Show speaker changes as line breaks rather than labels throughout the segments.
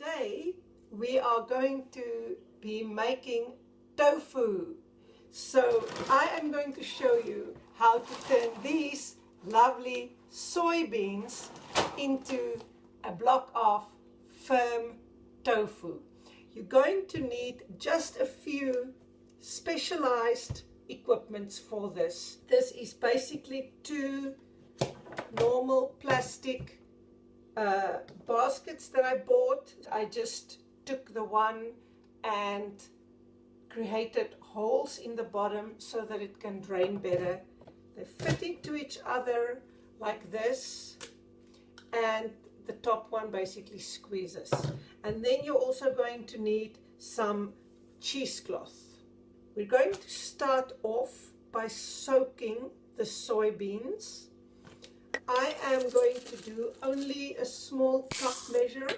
Today we are going to be making tofu. So I am going to show you how to turn these lovely soybeans into a block of firm tofu. You're going to need just a few specialized equipments for this. This is basically two normal plastic baskets that I bought. I just took the one and created holes in the bottom so that it can drain better. They fit into each other like this, and the top one basically squeezes. And then you're also going to need some cheesecloth. We're going to start off by soaking the soybeans. I am going to do only a small cup measure.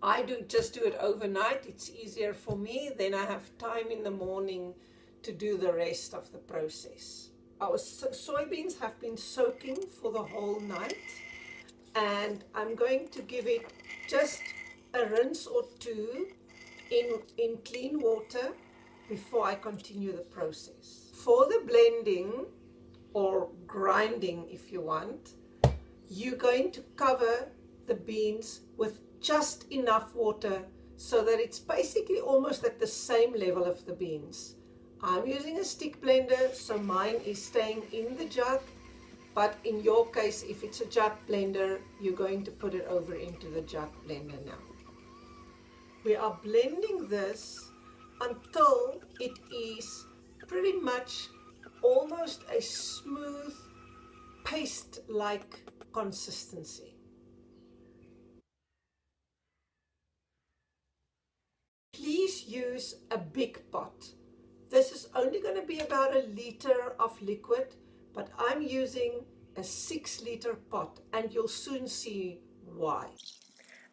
I just do it overnight. It's easier for me. Then I have time in the morning to do the rest of the process. Our soybeans have been soaking for the whole night, and I'm going to give it just a rinse or two in clean water before I continue the process. For the blending, or grinding if you want, you're going to cover the beans with just enough water so that it's basically almost at the same level of the beans. I'm using a stick blender, so mine is staying in the jug, but in your case, if it's a jug blender, you're going to put it over into the jug blender now. We are blending this until it is pretty much almost a smooth paste-like consistency. Please use a big pot. This is only going to be about 1 liter of liquid, but I'm using a 6-liter pot, and you'll soon see why.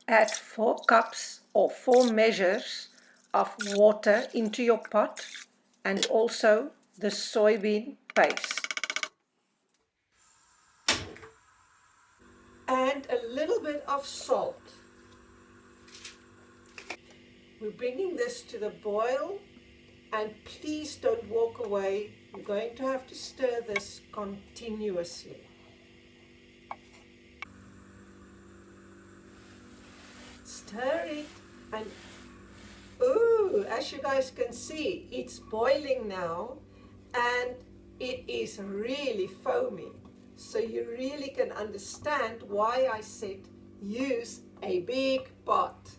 Add 4 cups or 4 measures of water into your pot, and also the soybean paste. And a little bit of salt. We're bringing this to the boil, and please don't walk away. You're going to have to stir this continuously. Stir it, and ooh, as you guys can see, it's boiling now, and it is really foamy. So you really can understand why I said use a big pot.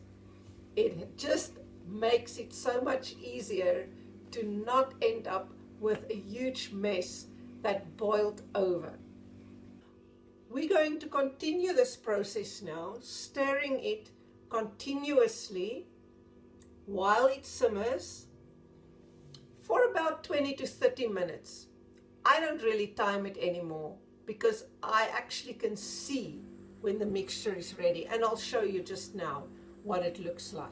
It just makes it so much easier to not end up with a huge mess that boiled over. We're going to continue this process now, stirring it continuously while it simmers for about 20 to 30 minutes. I don't really time it anymore because I actually can see when the mixture is ready, and I'll show you just now what it looks like.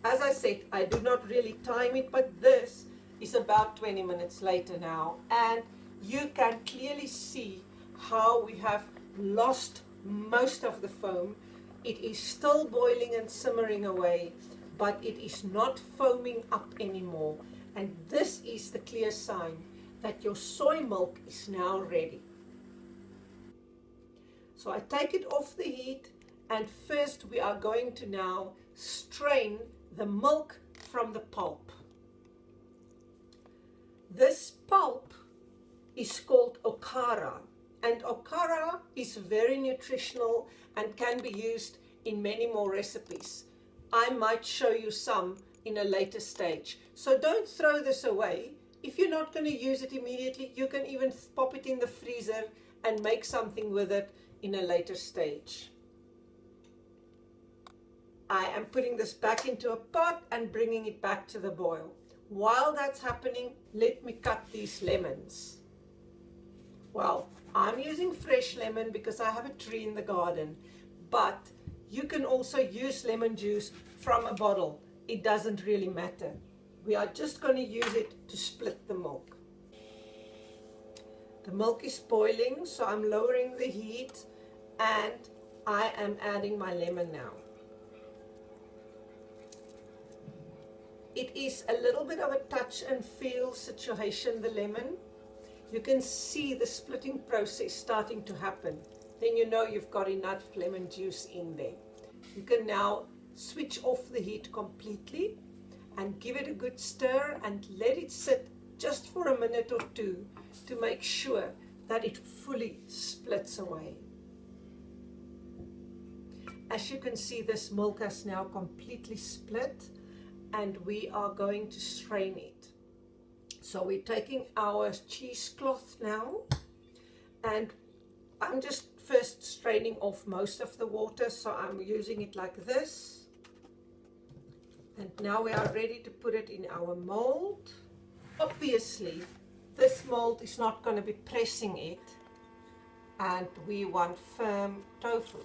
As I said, I do not really time it, but this is about 20 minutes later now, and you can clearly see how we have lost most of the foam. It is still boiling and simmering away, but it is not foaming up anymore. And this is the clear sign that your soy milk is now ready. So I take it off the heat, and first we are going to now strain the milk from the pulp. This pulp is called okara, and okara is very nutritional and can be used in many more recipes. I might show you some in a later stage. So don't throw this away. If you're not going to use it immediately, you can even pop it in the freezer and make something with it in a later stage. I am putting this back into a pot and bringing it back to the boil. While that's happening, let me cut these lemons. Well, I'm using fresh lemon because I have a tree in the garden, but you can also use lemon juice from a bottle. It doesn't really matter. We are just going to use it to split the milk. The milk is boiling, so I'm lowering the heat and I am adding my lemon now. It is a little bit of a touch and feel situation, the lemon. You can see the splitting process starting to happen. Then you know you've got enough lemon juice in there. You can now switch off the heat completely and give it a good stir and let it sit just for a minute or two to make sure that it fully splits away. As you can see, this milk has now completely split and we are going to strain it. So we're taking our cheesecloth now and I'm just first straining off most of the water, so I'm using it like this. And now we are ready to put it in our mold. Obviously, this mold is not going to be pressing it, and we want firm tofu.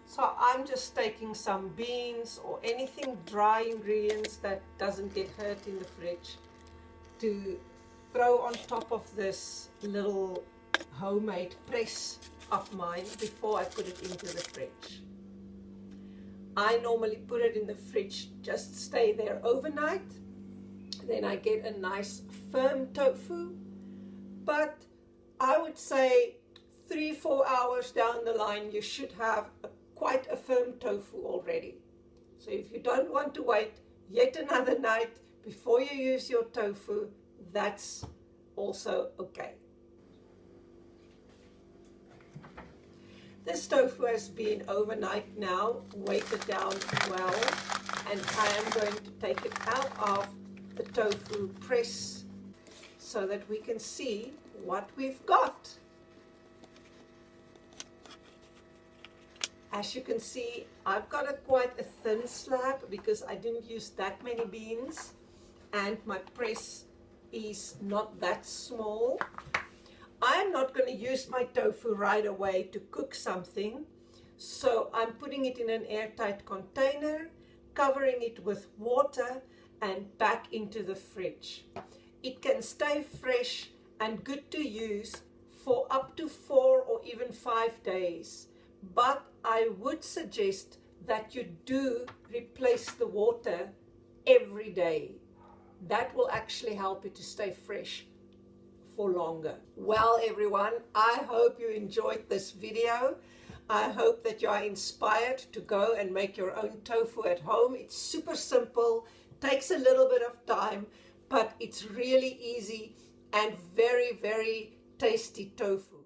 So I'm just taking some beans or anything dry ingredients that doesn't get hurt in the fridge to throw on top of this little homemade press of mine before I put it into the fridge. I normally put it in the fridge, just stay there overnight. Then I get a nice firm tofu, but I would say 3-4 hours down the line you should have quite a firm tofu already. So if you don't want to wait yet another night before you use your tofu, that's also okay. This tofu has been overnight now, weighted down well, and I am going to take it out of the tofu press so that we can see what we've got. As you can see, I've got quite a thin slab because I didn't use that many beans and my press is not that small. I'm not going to use my tofu right away to cook something, so I'm putting it in an airtight container, covering it with water and back into the fridge. It can stay fresh and good to use for up to 4 or even 5 days, but I would suggest that you do replace the water every day. That will actually help it to stay fresh for longer. Well everyone, I hope you enjoyed this video. I hope that you are inspired to go and make your own tofu at home. It's super simple, takes a little bit of time, but it's really easy and very, very tasty tofu.